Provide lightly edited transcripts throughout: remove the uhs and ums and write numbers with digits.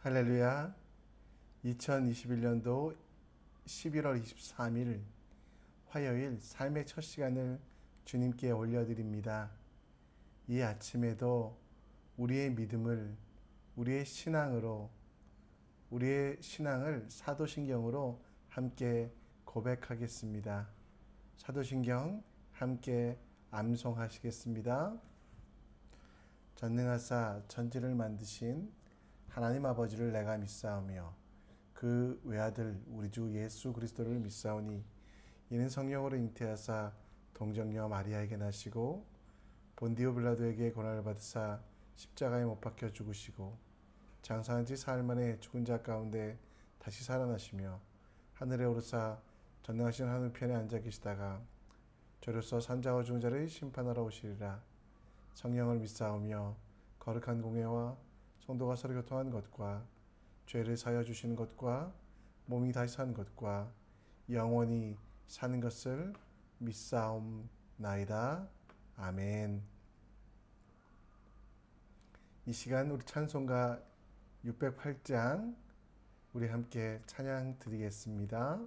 할렐루야. 2021년도 11월 23일 화요일 삶의 첫 시간을 주님께 올려드립니다. 이 아침에도 우리의 믿음을 우리의 신앙을 사도신경으로 함께 고백하겠습니다. 사도신경 함께 암송하시겠습니다. 전능하사 천지를 만드신 하나님 아버지를 내가 믿사오며 그 외아들 우리 주 예수 그리스도를 믿사오니 이는 성령으로 잉태하사 동정녀 마리아에게 나시고 본디오 빌라도에게 고난을 받으사 십자가에 못 박혀 죽으시고 장사한 지 사흘 만에 죽은 자 가운데 다시 살아나시며 하늘에 오르사 전능하신 하늘편에 앉아 계시다가 저로서 산자와 죽은 자를 심판하러 오시리라. 성령을 믿사오며 거룩한 공회와 성도가 서로 교통한 것과 죄를 사하여 주시는 것과 몸이 다시 산 것과 영원히 사는 것을 믿사옵나이다. 아멘. 이 시간 우리 찬송가 608장 우리 함께 찬양 드리겠습니다.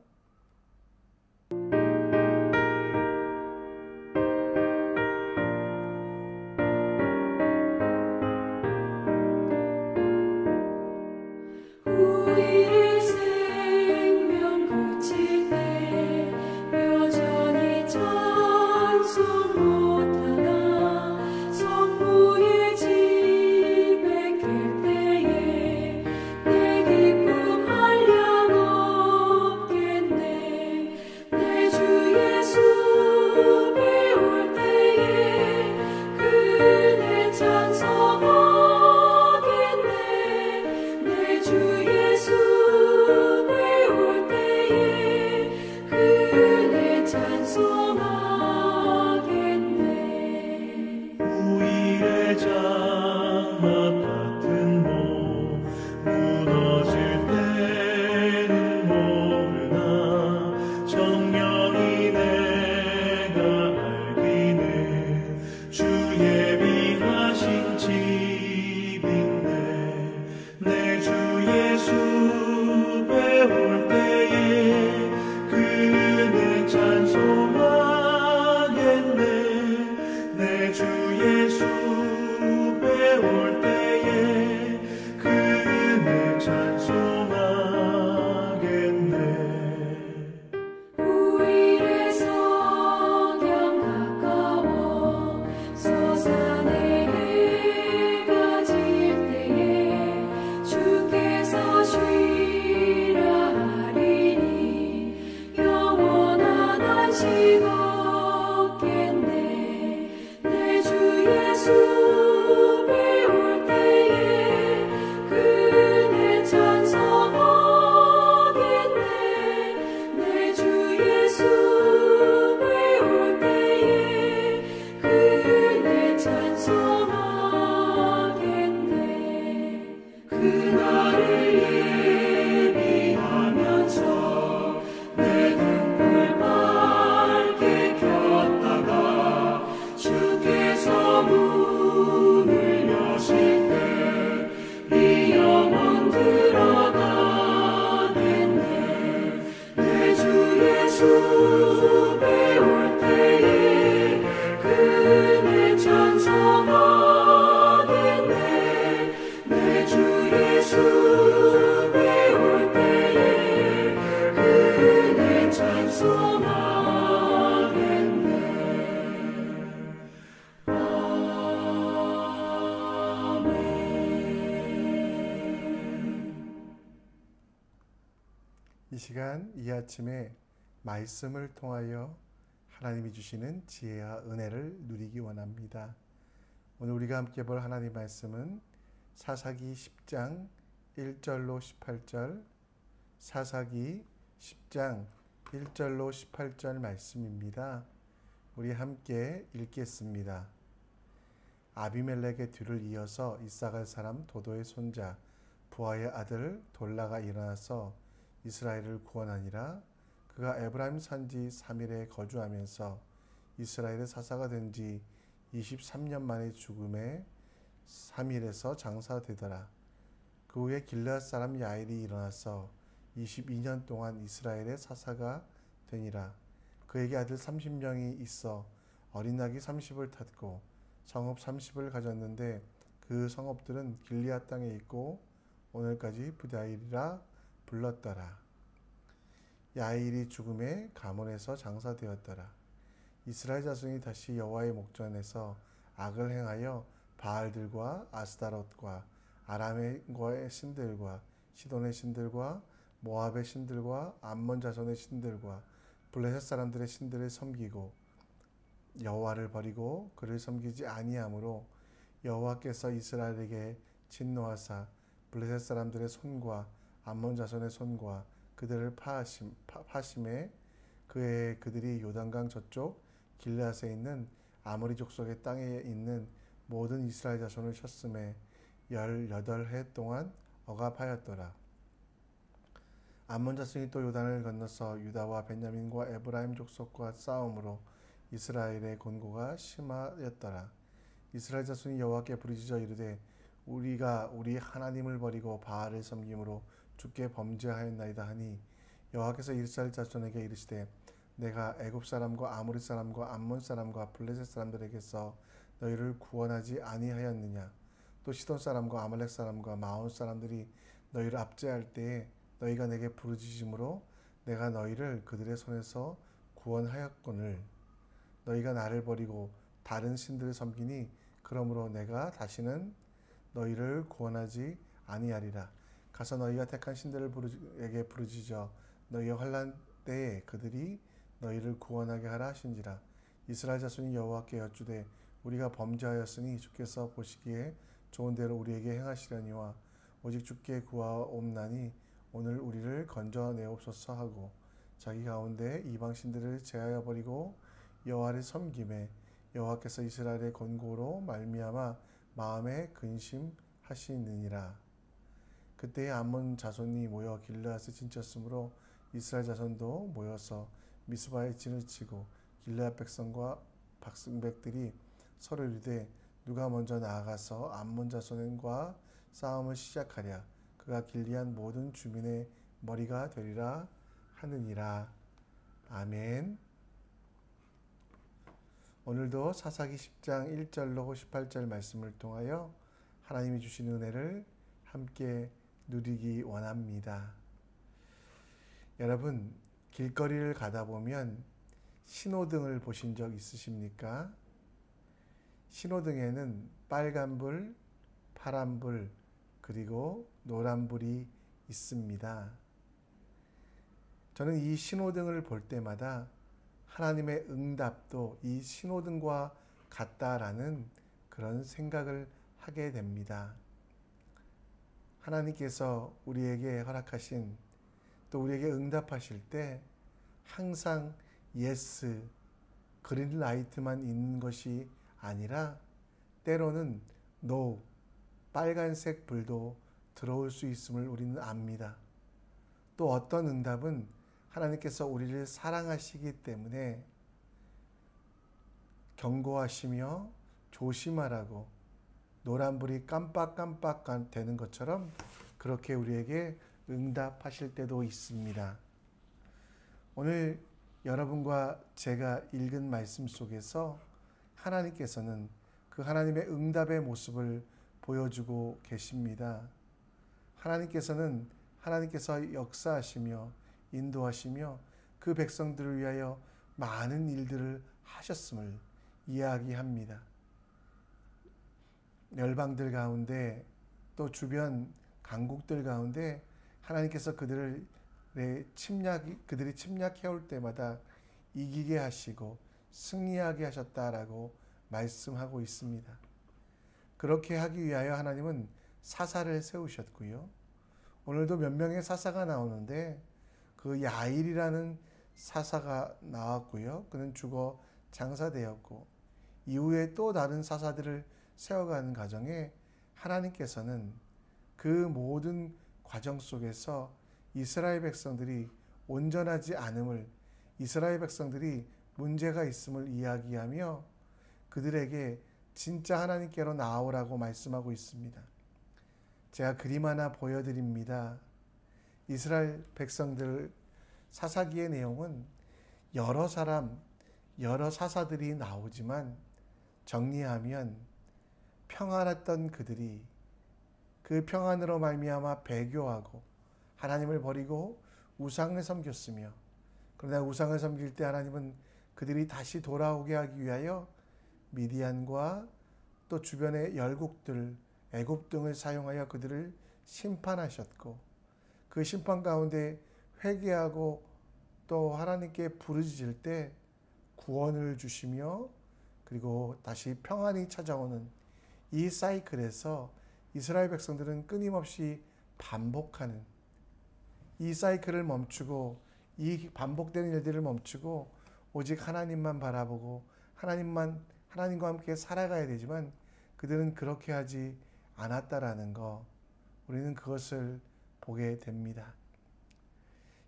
이 시간 이 아침에 말씀을 통하여 하나님이 주시는 지혜와 은혜를 누리기 원합니다. 오늘 우리가 함께 볼 하나님 말씀은 사사기 10장 1절로 18절, 사사기 10장 1절로 18절 말씀입니다. 우리 함께 읽겠습니다. 아비멜렉의 뒤를 이어서 이사갈 사람 도도의 손자 부하의 아들 돌라가 일어나서 이스라엘을 구원하니라. 그가 에브라임 산지 3일에 거주하면서 이스라엘의 사사가 된 지 23년 만에 죽음에 3일에서 장사되더라. 그 후에 길르앗 사람 야일이 일어나서 22년 동안 이스라엘의 사사가 되니라. 그에게 아들 30명이 있어 어린 낙이 30을 탔고 성읍 30을 가졌는데 그 성읍들은 길리앗 땅에 있고 오늘까지 부다일이라 불렀더라. 야일이 죽음에 가문에서 장사되었더라. 이스라엘 자손이 다시 여호와의 목전에서 악을 행하여 바알들과 아스타롯과 아람의 신들과 시돈의 신들과 모압의 신들과 암몬 자손의 신들과 블레셋 사람들의 신들을 섬기고 여호와를 버리고 그를 섬기지 아니하므로 여호와께서 이스라엘에게 진노하사 블레셋 사람들의 손과 암몬 자손의 손과 그들을 파심에 그의 그들이 요단강 저쪽 길르앗에 있는 아모리 족속의 땅에 있는 모든 이스라엘 자손을 쳤음에 18해 동안 억압하였더라. 암몬 자손이 또 요단을 건너서 유다와 베냐민과 에브라임 족속과 싸움으로 이스라엘의 곤고가 심하였더라. 이스라엘 자손이 여호와께 부르짖어 이르되 우리가 우리 하나님을 버리고 바알을 섬김으로 주께 범죄하였나이다 하니 여호와께서 이스라엘 자손에게 이르시되 내가 애굽 사람과 아모리 사람과 암몬 사람과 블레셋 사람들에게서 너희를 구원하지 아니하였느냐. 또 시돈 사람과 아말렉 사람과 마온 사람들이 너희를 압제할 때에 너희가 내게 부르짖음으로 내가 너희를 그들의 손에서 구원하였거늘 너희가 나를 버리고 다른 신들을 섬기니 그러므로 내가 다시는 너희를 구원하지 아니하리라. 가서 너희가 택한 신들에게 부르짖어 너희의 환난 때에 그들이 너희를 구원하게 하라 하신지라. 이스라엘 자손이 여호와께 여쭈되 우리가 범죄하였으니 주께서 보시기에 좋은 대로 우리에게 행하시려니와 오직 주께 구하옵나니 오늘 우리를 건져내옵소서 하고 자기 가운데 이방 신들을 제하여 버리고 여호와를 섬김에 여호와께서 이스라엘의 권고로 말미암아 마음에 근심하시느니라. 그때에 암몬 자손이 모여 길르앗을 진쳤으므로 이스라엘 자손도 모여서 미스바에 진을 치고 길르앗 백성과 백성들이 서로 이르되 누가 먼저 나아가서 암몬 자손과 싸움을 시작하랴. 그가 길리앗 모든 주민의 머리가 되리라 하느니라. 아멘. 오늘도 사사기 10장 1절로 18절 말씀을 통하여 하나님이 주신 은혜를 함께 누리기 원합니다. 여러분, 길거리를 가다 보면 신호등을 보신 적 있으십니까? 신호등에는 빨간불, 파란불, 그리고 노란불이 있습니다. 저는 이 신호등을 볼 때마다 하나님의 응답도 이 신호등과 같다라는 그런 생각을 하게 됩니다. 하나님께서 우리에게 허락하신 또 우리에게 응답하실 때 항상 예스, 그린 라이트만 있는 것이 아니라 때로는 노, 빨간색 불도 들어올 수 있음을 우리는 압니다. 또 어떤 응답은 하나님께서 우리를 사랑하시기 때문에 경고하시며 조심하라고 노란불이 깜빡깜빡 되는 것처럼 그렇게 우리에게 응답하실 때도 있습니다. 오늘 여러분과 제가 읽은 말씀 속에서 하나님께서는 그 하나님의 응답의 모습을 보여주고 계십니다. 하나님께서 역사하시며 인도하시며 그 백성들을 위하여 많은 일들을 하셨음을 이야기합니다. 열방들 가운데 또 주변 강국들 가운데 하나님께서 그들이 침략해올 때마다 이기게 하시고 승리하게 하셨다라고 말씀하고 있습니다. 그렇게 하기 위하여 하나님은 사사를 세우셨고요. 오늘도 몇 명의 사사가 나오는데 그 야일이라는 사사가 나왔고요. 그는 죽어 장사되었고 이후에 또 다른 사사들을 세워가는 과정에 하나님께서는 그 모든 과정 속에서 이스라엘 백성들이 온전하지 않음을, 이스라엘 백성들이 문제가 있음을 이야기하며 그들에게 진짜 하나님께로 나아오라고 말씀하고 있습니다. 제가 그림 하나 보여드립니다. 이스라엘 백성들 사사기의 내용은 여러 사람, 여러 사사들이 나오지만 정리하면 평안했던 그들이 그 평안으로 말미암아 배교하고 하나님을 버리고 우상을 섬겼으며, 그러나 우상을 섬길 때 하나님은 그들이 다시 돌아오게 하기 위하여 미디안과 또 주변의 열국들, 애굽 등을 사용하여 그들을 심판하셨고, 그 심판 가운데 회개하고 또 하나님께 부르짖을 때 구원을 주시며, 그리고 다시 평안이 찾아오는 이 사이클에서 이스라엘 백성들은 끊임없이 반복하는, 이 사이클을 멈추고, 이 반복되는 일들을 멈추고 오직 하나님만 바라보고 하나님과 함께 살아가야 되지만 그들은 그렇게 하지 않았다라는 거, 우리는 그것을 보게 됩니다.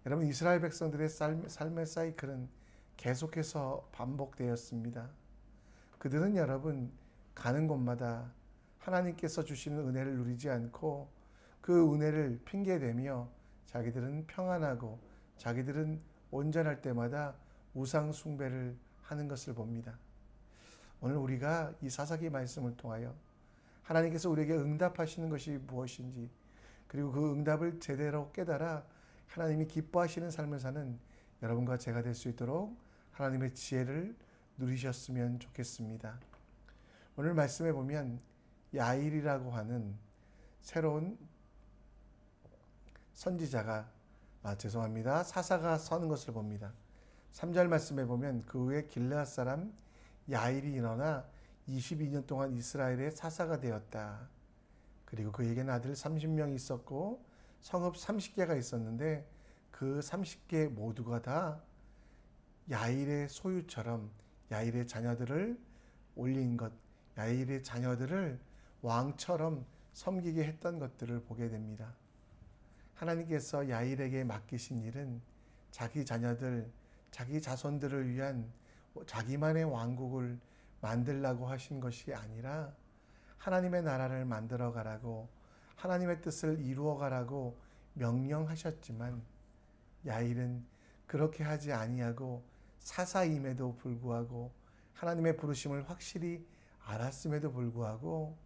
여러분, 이스라엘 백성들의 삶의 사이클은 계속해서 반복되었습니다. 그들은 여러분 가는 곳마다 하나님께서 주시는 은혜를 누리지 않고 그 은혜를 핑계대며 자기들은 평안하고 자기들은 온전할 때마다 우상 숭배를 하는 것을 봅니다. 오늘 우리가 이 사사기 말씀을 통하여 하나님께서 우리에게 응답하시는 것이 무엇인지, 그리고 그 응답을 제대로 깨달아 하나님이 기뻐하시는 삶을 사는 여러분과 제가 될 수 있도록 하나님의 지혜를 누리셨으면 좋겠습니다. 오늘 말씀에 보면 야일이라고 하는 새로운 선지자가 사사가 서는 것을 봅니다. 3절 말씀에 보면 그 후에 길르앗 사람 야일이 일어나 22년 동안 이스라엘의 사사가 되었다. 그리고 그에게는 아들 30명이 있었고 성읍 30개가 있었는데 그 30개 모두가 다 야일의 소유처럼 야일의 자녀들을 올린 것, 야일의 자녀들을 왕처럼 섬기게 했던 것들을 보게 됩니다. 하나님께서 야일에게 맡기신 일은 자기 자녀들, 자기 자손들을 위한 자기만의 왕국을 만들라고 하신 것이 아니라 하나님의 나라를 만들어 가라고, 하나님의 뜻을 이루어 가라고 명령하셨지만 야일은 그렇게 하지 아니하고 사사임에도 불구하고 하나님의 부르심을 확실히 알았음에도 불구하고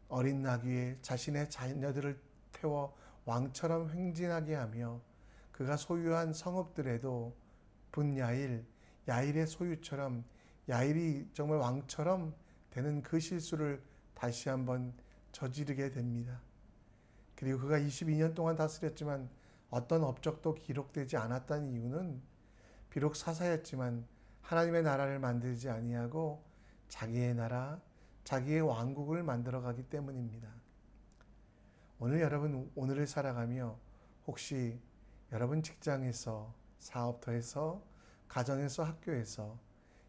어린 나귀에 자신의 자녀들을 태워 왕처럼 행진하게 하며 그가 소유한 성읍들에도 야일의 소유처럼 야일이 정말 왕처럼 되는 그 실수를 다시 한번 저지르게 됩니다. 그리고 그가 22년 동안 다스렸지만 어떤 업적도 기록되지 않았다는 이유는 비록 사사였지만 하나님의 나라를 만들지 아니하고 자기의 나라, 자기의 왕국을 만들어가기 때문입니다. 오늘 여러분, 오늘을 살아가며 혹시 여러분 직장에서, 사업터에서, 가정에서, 학교에서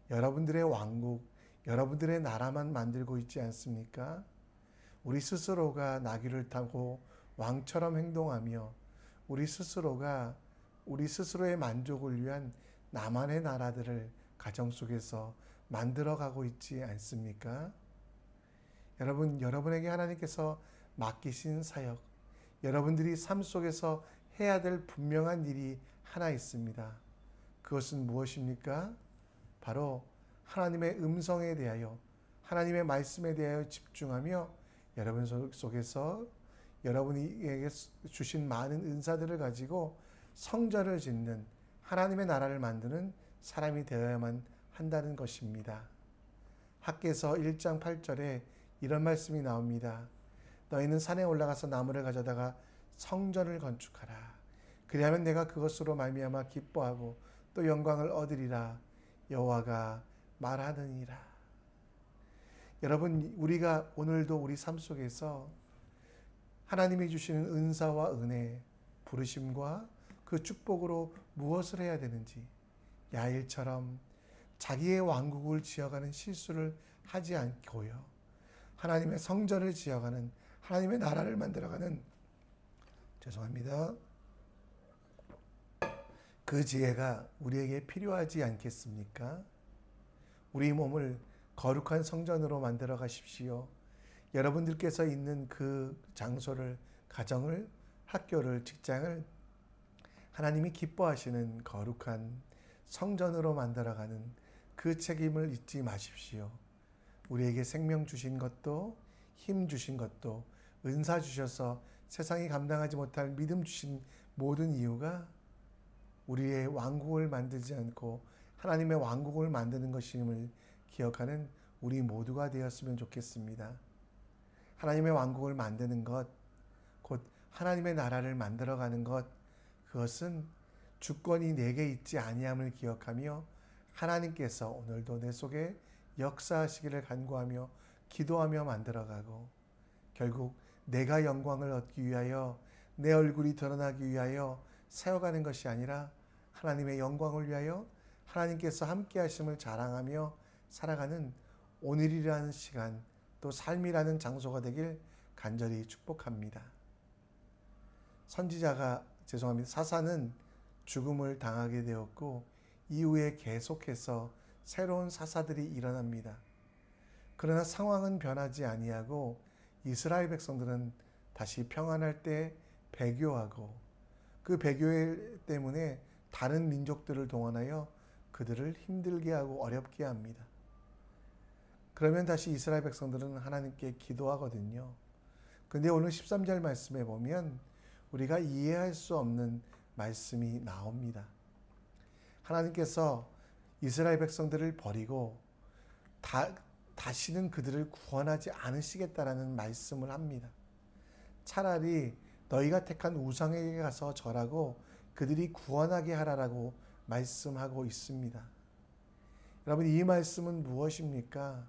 여러분들의 왕국, 여러분들의 나라만 만들고 있지 않습니까? 우리 스스로가 나귀를 타고 왕처럼 행동하며 우리 스스로의 만족을 위한 나만의 나라들을 가정 속에서 만들어가고 있지 않습니까? 여러분에게 하나님께서 맡기신 사역, 여러분들이 삶 속에서 해야 될 분명한 일이 하나 있습니다. 그것은 무엇입니까? 바로 하나님의 음성에 대하여, 하나님의 말씀에 대하여 집중하며 여러분 속에서 여러분에게 주신 많은 은사들을 가지고 성전을 짓는, 하나님의 나라를 만드는 사람이 되어야만 한다는 것입니다. 학개서 1장 8절에 이런 말씀이 나옵니다. 너희는 산에 올라가서 나무를 가져다가 성전을 건축하라. 그리하면 내가 그것으로 말미암아 기뻐하고 또 영광을 얻으리라. 여호와가 말하느니라. 여러분, 우리가 오늘도 우리 삶 속에서 하나님이 주시는 은사와 은혜, 부르심과 그 축복으로 무엇을 해야 되는지 야일처럼 자기의 왕국을 지어가는 실수를 하지 않고요, 하나님의 성전을 지어가는, 하나님의 나라를 만들어가는, 그 지혜가 우리에게 필요하지 않겠습니까? 우리 몸을 거룩한 성전으로 만들어 가십시오. 여러분들께서 있는 그 장소를, 가정을, 학교를, 직장을 하나님이 기뻐하시는 거룩한 성전으로 만들어가는 그 책임을 잊지 마십시오. 우리에게 생명 주신 것도, 힘 주신 것도, 은사 주셔서 세상이 감당하지 못할 믿음 주신 모든 이유가 우리의 왕국을 만들지 않고 하나님의 왕국을 만드는 것임을 기억하는 우리 모두가 되었으면 좋겠습니다. 하나님의 왕국을 만드는 것, 곧 하나님의 나라를 만들어가는 것, 그것은 주권이 내게 있지 아니함을 기억하며 하나님께서 오늘도 내 속에 역사하시기를 간구하며 기도하며 만들어가고, 결국 내가 영광을 얻기 위하여, 내 얼굴이 드러나기 위하여 세워가는 것이 아니라 하나님의 영광을 위하여 하나님께서 함께 하심을 자랑하며 살아가는 오늘이라는 시간, 또 삶이라는 장소가 되길 간절히 축복합니다. 사사는 죽음을 당하게 되었고 이후에 계속해서 새로운 사사들이 일어납니다. 그러나 상황은 변하지 아니하고 이스라엘 백성들은 다시 평안할 때 배교하고, 그 배교 때문에 다른 민족들을 동원하여 그들을 힘들게 하고 어렵게 합니다. 그러면 다시 이스라엘 백성들은 하나님께 기도하거든요. 근데 오늘 13절 말씀에 보면 우리가 이해할 수 없는 말씀이 나옵니다. 하나님께서 이스라엘 백성들을 버리고 다시는 그들을 구원하지 않으시겠다라는 말씀을 합니다. 차라리 너희가 택한 우상에게 가서 절하고 그들이 구원하게 하라라고 말씀하고 있습니다. 여러분, 이 말씀은 무엇입니까?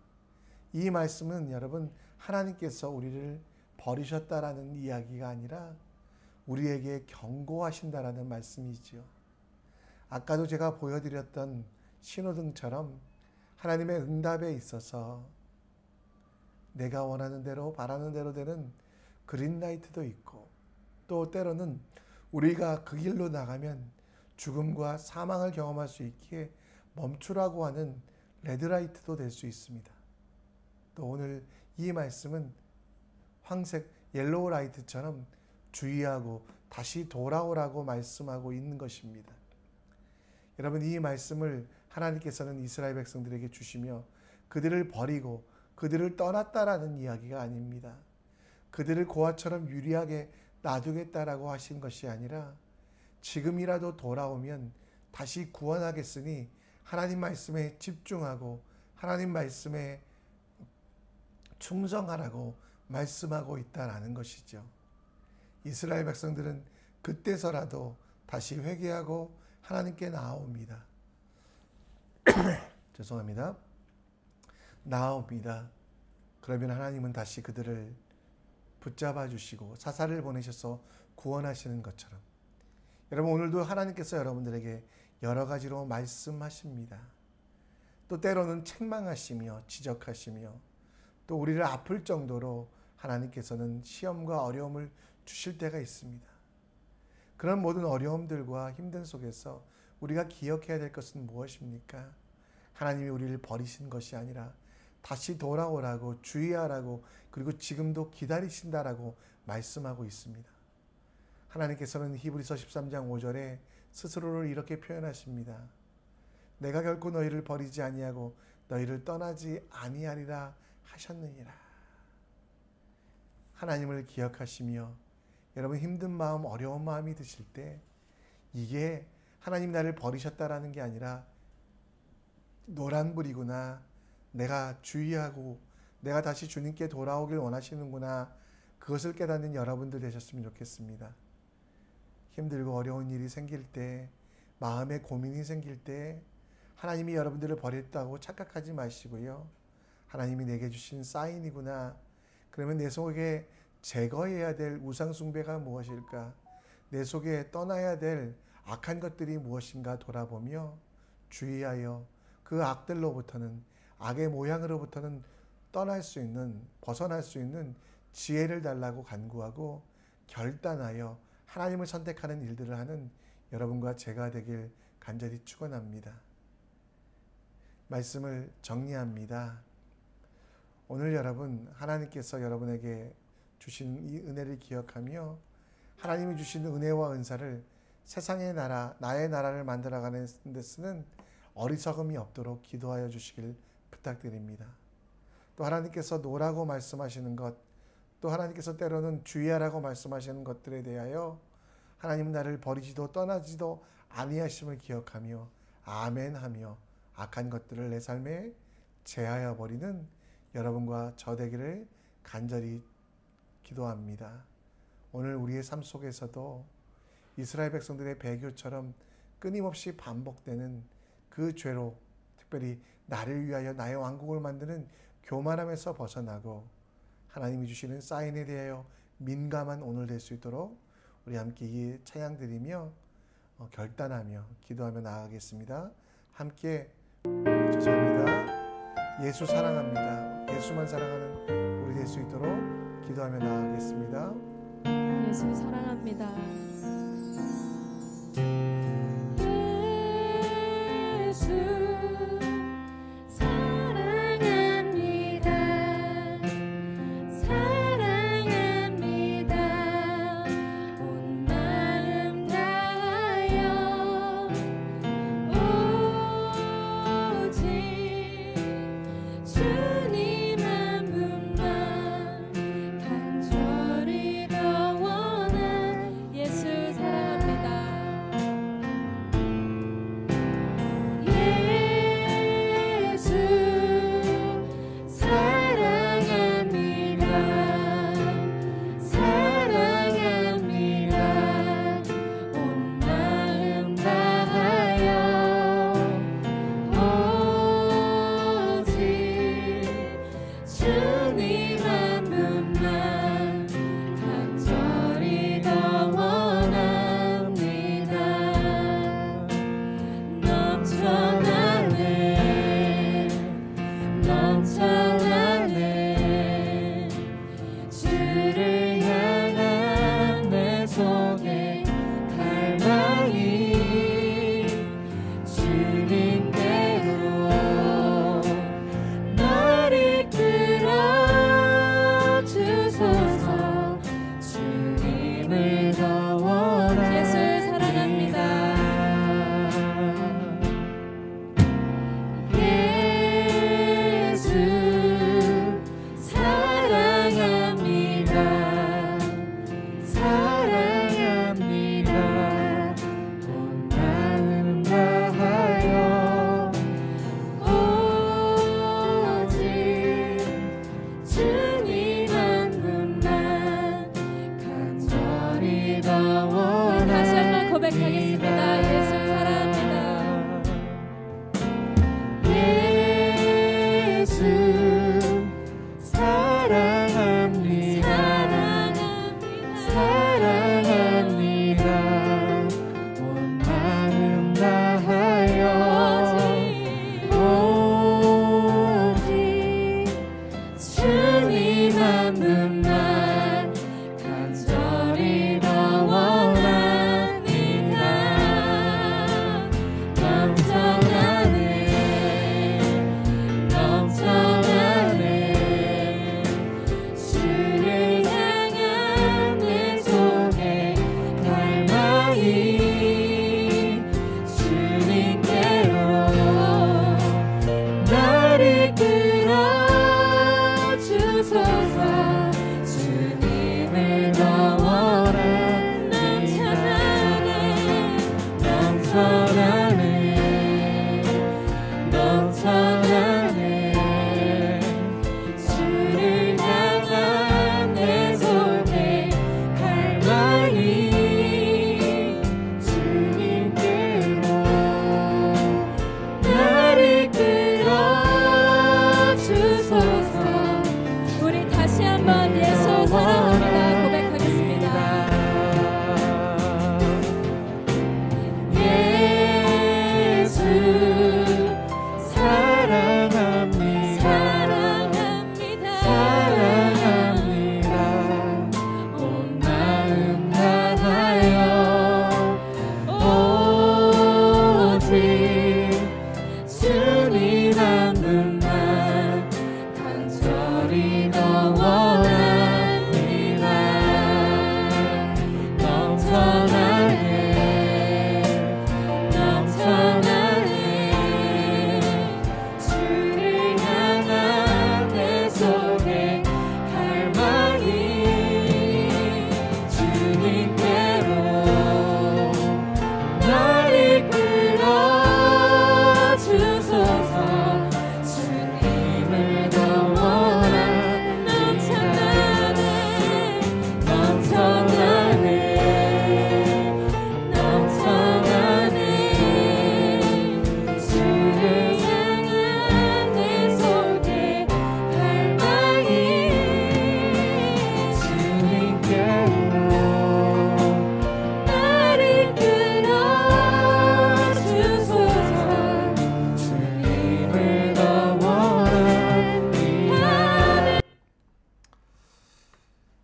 이 말씀은 여러분, 하나님께서 우리를 버리셨다라는 이야기가 아니라 우리에게 경고하신다라는 말씀이지요. 아까도 제가 보여드렸던 신호등처럼 하나님의 응답에 있어서 내가 원하는 대로, 바라는 대로 되는 그린라이트도 있고, 또 때로는 우리가 그 길로 나가면 죽음과 사망을 경험할 수 있기에 멈추라고 하는 레드라이트도 될 수 있습니다. 또 오늘 이 말씀은 황색 옐로우 라이트처럼 주의하고 다시 돌아오라고 말씀하고 있는 것입니다. 여러분, 이 말씀을 하나님께서는 이스라엘 백성들에게 주시며 그들을 버리고 그들을 떠났다라는 이야기가 아닙니다. 그들을 고아처럼 유리하게 놔두겠다라고 하신 것이 아니라 지금이라도 돌아오면 다시 구원하겠으니 하나님 말씀에 집중하고 하나님 말씀에 충성하라고 말씀하고 있다라는 것이죠. 이스라엘 백성들은 그때서라도 다시 회개하고 하나님께 나아옵니다. 죄송합니다. 나아옵니다. 그러면 하나님은 다시 그들을 붙잡아 주시고 사사를 보내셔서 구원하시는 것처럼, 여러분, 오늘도 하나님께서 여러분들에게 여러 가지로 말씀하십니다. 또 때로는 책망하시며 지적하시며, 또 우리를 아플 정도로 하나님께서는 시험과 어려움을 주실 때가 있습니다. 그런 모든 어려움들과 힘든 속에서 우리가 기억해야 될 것은 무엇입니까? 하나님이 우리를 버리신 것이 아니라 다시 돌아오라고, 주의하라고, 그리고 지금도 기다리신다라고 말씀하고 있습니다. 하나님께서는 히브리서 13장 5절에 스스로를 이렇게 표현하십니다. 내가 결코 너희를 버리지 아니하고 너희를 떠나지 아니하리라 하셨느니라. 하나님을 기억하시며 여러분, 힘든 마음, 어려운 마음이 드실 때 이게 하나님 나를 버리셨다라는 게 아니라 노란불이구나, 내가 주의하고 내가 다시 주님께 돌아오길 원하시는구나, 그것을 깨닫는 여러분들 되셨으면 좋겠습니다. 힘들고 어려운 일이 생길 때, 마음에 고민이 생길 때 하나님이 여러분들을 버렸다고 착각하지 마시고요. 하나님이 내게 주신 사인이구나. 그러면 내 속에 제거해야 될 우상 숭배가 무엇일까? 내 속에 떠나야 될 악한 것들이 무엇인가 돌아보며 주의하여 그 악들로부터는, 악의 모양으로부터는 떠날 수 있는, 벗어날 수 있는 지혜를 달라고 간구하고 결단하여 하나님을 선택하는 일들을 하는 여러분과 제가 되길 간절히 축원합니다. 말씀을 정리합니다. 오늘 여러분 하나님께서 여러분에게 주신 이 은혜를 기억하며 하나님이 주신 은혜와 은사를 세상의 나라, 나의 나라를 만들어가는 데 쓰는 어리석음이 없도록 기도하여 주시길 부탁드립니다. 또 하나님께서 노라고 말씀하시는 것, 또 하나님께서 때로는 주의하라고 말씀하시는 것들에 대하여 하나님 나를 버리지도 떠나지도 아니하심을 기억하며 아멘하며 악한 것들을 내 삶에 제하여 버리는 여러분과 저 되기를 간절히 기도합니다. 오늘 우리의 삶 속에서도 이스라엘 백성들의 배교처럼 끊임없이 반복되는 그 죄로, 특별히 나를 위하여 나의 왕국을 만드는 교만함에서 벗어나고 하나님이 주시는 사인에 대하여 민감한 오늘 될 수 있도록 우리 함께 이 찬양 드리며 결단하며 기도하며 나아가겠습니다. 함께 죄송합니다. 예수 사랑합니다. 예수만 사랑하는 우리 될 수 있도록 기도하며 나아가겠습니다. 예수 사랑합니다. 예수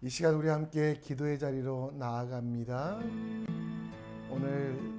이 시간 우리 함께 기도의 자리로 나아갑니다. 오늘